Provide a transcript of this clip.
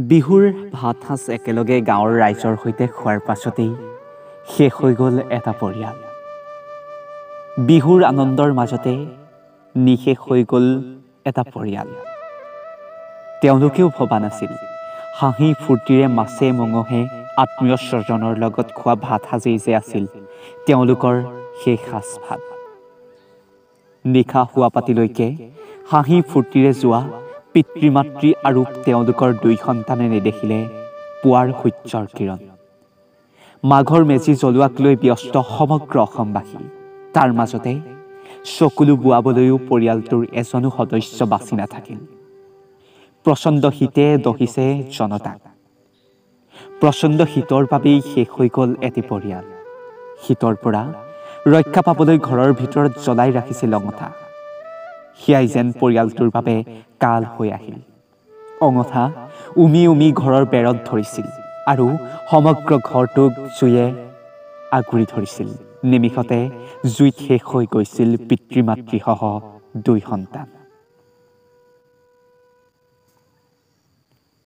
বিহুৰ ভাত সাজ একেলগে গাঁৱৰ ৰাইজৰ সৈতে খোৱাৰ পাছতেই শেষ হৈ গ'ল এটা পৰিয়াল। বিহুৰ আনন্দৰ মাজতে নিশেষ হৈ গ'ল এটা পৰিয়াল। তেওঁলোকেও ভবা নাছিল হাঁহি ফূৰ্তিৰে মাছে মঙহে আত্মীয় স্বজনৰ লগত খোৱা ভাত সাজেই যে আছিল তেওঁলোকৰ শেষ সাজ ভাত। নিশা শোৱা পাতিলৈকে হাঁহি ফূৰ্তিৰে যোৱা পিতৃ মাতৃ আৰু তেওঁলোকৰ 2 সন্তানে নেদেখিলে পুৱাৰ সূৰ্যৰ কিৰণ। মাঘৰ মেজি জ্বলোৱাক লৈ ব্যস্ত সমগ্ৰ অসমবাসী। তাৰ মাজতে চকুলো বোৱাবলৈও পৰিয়ালটোৰ এজনো সদস্য বাচি নাথাকিল। প্ৰচণ্ড শীতে দহিছে জনতাক। প্ৰচণ্ড শীতৰ বাবেই শেষ হৈ গ'ল এটি পৰিয়াল। শীতৰ পৰা ৰক্ষা পাবলৈ ঘৰৰ ভিতৰত জ্বলাই ৰাখিছিল অঙঠা। সেয়াই যেন পৰিয়ালটোৰ বাবে কাল হৈ আহিল। অঙঠা উমি উমি ঘৰৰ বেৰত ধৰিছিল আৰু সমগ্ৰ ঘৰটোক জুয়ে আগুৰি ধৰিছিল। নিমিষতে জুইত শেষ হৈ গৈছিল পিতৃ মাতৃসহ 2 সন্তান।